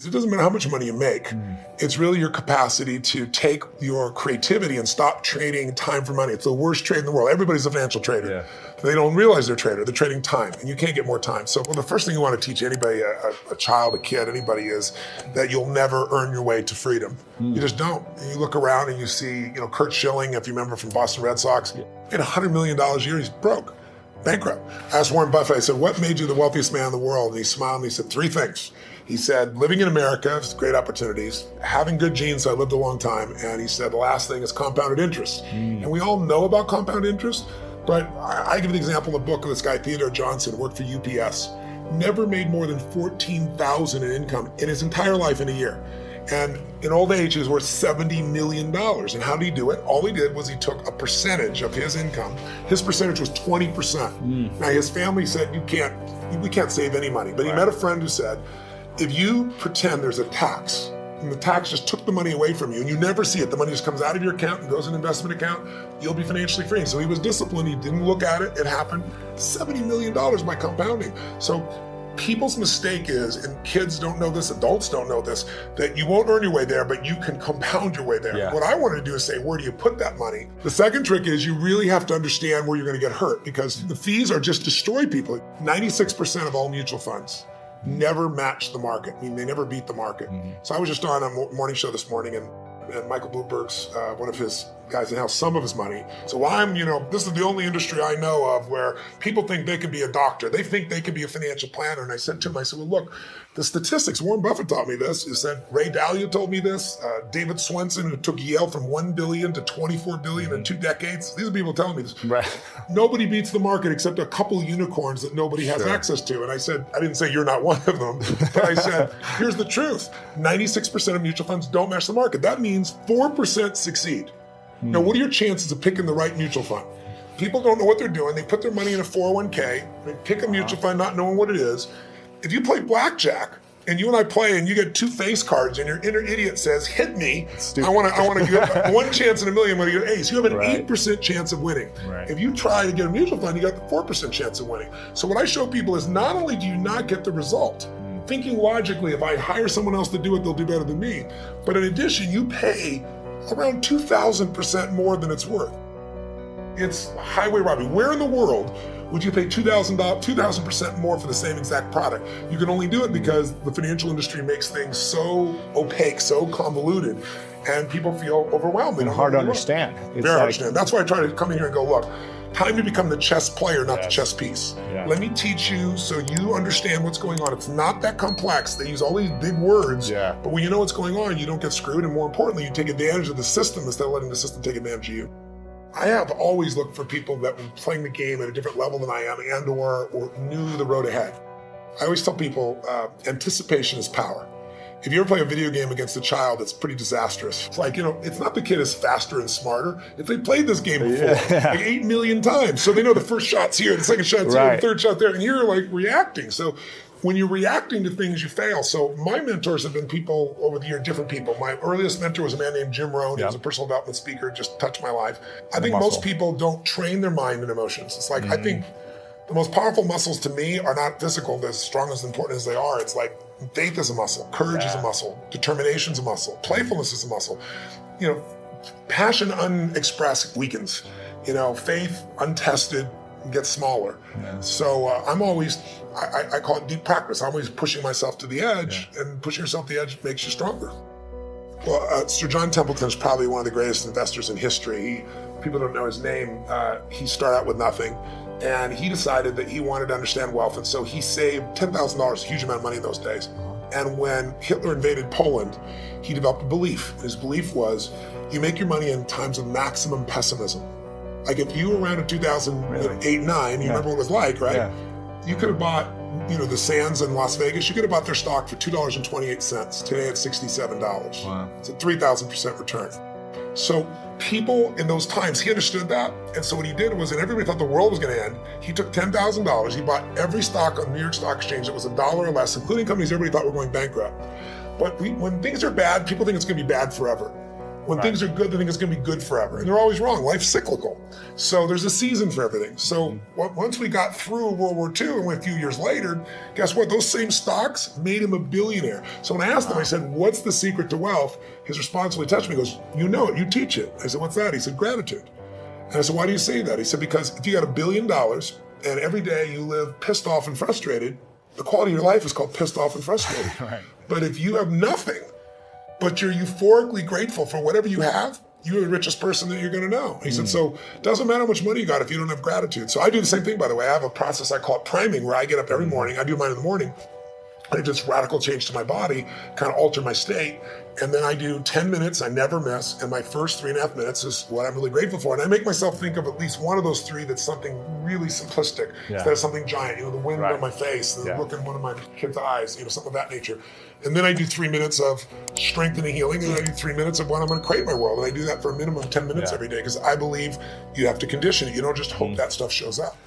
It doesn't matter how much money you make. It's really your capacity to take your creativity and stop trading time for money. It's the worst trade in the world. Everybody's a financial trader. Yeah. They don't realize they're a trader. They're trading time, and you can't get more time. So the first thing you want to teach anybody, a child, a kid, anybody, is that you'll never earn your way to freedom. You just don't. And you look around and you see, Kurt Schilling, if you remember, from Boston Red Sox, he made $100 million a year. He's broke, bankrupt. I asked Warren Buffett, I said, what made you the wealthiest man in the world? And he smiled and he said, 3 things. He said, living in America, great opportunities, having good genes, so I lived a long time. And he said, the last thing is compounded interest. And we all know about compounded interest, but I give the example in the book of this guy, Theodore Johnson, who worked for UPS, never made more than $14,000 in income in his entire life in a year. And in old age, he was worth $70 million. And how did he do it? All he did was he took a percentage of his income. His percentage was 20%. Now his family said, we can't save any money. But he met a friend who said, if you pretend there's a tax, and the tax just took the money away from you, and you never see it, the money just comes out of your account and goes in an investment account, you'll be financially free. So he was disciplined, he didn't look at it, it happened. $70 million by compounding. So people's mistake is, and kids don't know this, adults don't know this, that you won't earn your way there, but you can compound your way there. Yeah. What I want to do is say, where do you put that money? The second trick is you really have to understand where you're going to get hurt, because the fees are just destroy people. 96% of all mutual funds never match the market. I mean, they never beat the market. So I was just on a morning show this morning, and Michael Bloomberg's, one of his guys that has some of his money. So this is the only industry I know of where people think they can be a doctor. They think they can be a financial planner. And I said to him, well, look, the statistics, Warren Buffett taught me this. He said, Ray Dalio told me this. David Swenson, who took Yale from $1 billion to $24 billion in 2 decades. These are people telling me this. Right. Nobody beats the market except a couple unicorns that nobody has access to. And I said, I didn't say you're not one of them, but I said, here's the truth. 96% of mutual funds don't match the market. That means 4% succeed. Now, what are your chances of picking the right mutual fund? People don't know what they're doing. They put their money in a 401k. They pick a mutual fund not knowing what it is. If you play blackjack and you and I play and you get 2 face cards and your inner idiot says, hit me, I want to get 1 chance in a million when you get an ace. You have an 8% chance of winning. Right. If you try to get a mutual fund, you got the 4% chance of winning. So what I show people is not only do you not get the result, thinking logically, if I hire someone else to do it, they'll do better than me. But in addition, you pay around 2,000% more than it's worth. It's highway robbery. Where in the world would you pay $2,000% more for the same exact product? You can only do it because the financial industry makes things so opaque, so convoluted, and people feel overwhelmed. And hard to understand. Very hard to understand. That's why I try to come in here and go, look, time to become the chess player, not the chess piece. Let me teach you so you understand what's going on. It's not that complex. They use all these big words, but when you know what's going on, you don't get screwed, and more importantly, you take advantage of the system instead of letting the system take advantage of you. I have always looked for people that were playing the game at a different level than I am and or knew the road ahead. I always tell people, anticipation is power. If you ever play a video game against a child, it's pretty disastrous. It's like, it's not the kid is faster and smarter. If they played this game before, like 8 million times. So they know the first shot's here, the second shot's here, the third shot there, and you're like reacting. So when you're reacting to things, you fail. So my mentors have been people over the year, different people. My earliest mentor was a man named Jim Rohn. He was a personal development speaker, just touched my life. I think most people don't train their mind and emotions. It's like, I think the most powerful muscles to me are not physical, they're as strong as important as they are. It's like faith is a muscle, courage is a muscle, determination is a muscle, playfulness is a muscle. Passion unexpressed weakens. Faith untested gets smaller. So I'm always, I call it deep practice. I'm always pushing myself to the edge, and pushing yourself to the edge makes you stronger. Well, Sir John Templeton is probably one of the greatest investors in history. People don't know his name. He started out with nothing, and he decided that he wanted to understand wealth, and so he saved $10,000, a huge amount of money in those days. And when Hitler invaded Poland, he developed a belief. His belief was, you make your money in times of maximum pessimism. Like if you were around in 2008, 9, you remember what it was like, right? Yeah. You could have bought, the Sands in Las Vegas, you could have bought their stock for $2.28. Today it's $67. Wow. It's a 3,000% return. So people in those times, he understood that. And so what he did was, and everybody thought the world was going to end, he took $10,000, he bought every stock on the New York Stock Exchange that was $1 or less, including companies everybody thought were going bankrupt. But when things are bad, people think it's going to be bad forever. When things are good, they think it's going to be good forever. And they're always wrong. Life's cyclical. So there's a season for everything. So once we got through World War II and went a few years later, guess what? Those same stocks made him a billionaire. So when I asked him, I said, what's the secret to wealth? His response really touched me. He goes, you know it, you teach it. I said, what's that? He said, gratitude. And I said, why do you say that? He said, because if you got $1 billion and every day you live pissed off and frustrated, the quality of your life is called pissed off and frustrated. Right. But if you have nothing, but you're euphorically grateful for whatever you have, you're the richest person that you're going to know. He said, so it doesn't matter how much money you got if you don't have gratitude. So I do the same thing, by the way. I have a process I call it priming, where I get up every morning. I do mine in the morning. I do this radical change to my body, kind of alter my state. And then I do 10 minutes, I never miss. And my first 3.5 minutes is what I'm really grateful for. And I make myself think of at least one of those 3 that's something really simplistic instead of something giant. The wind on my face, the look in one of my kids' eyes, something of that nature. And then I do 3 minutes of strength and healing, and I do 3 minutes of what I'm going to create my world. And I do that for a minimum of 10 minutes every day, because I believe you have to condition it. You don't just hope that stuff shows up.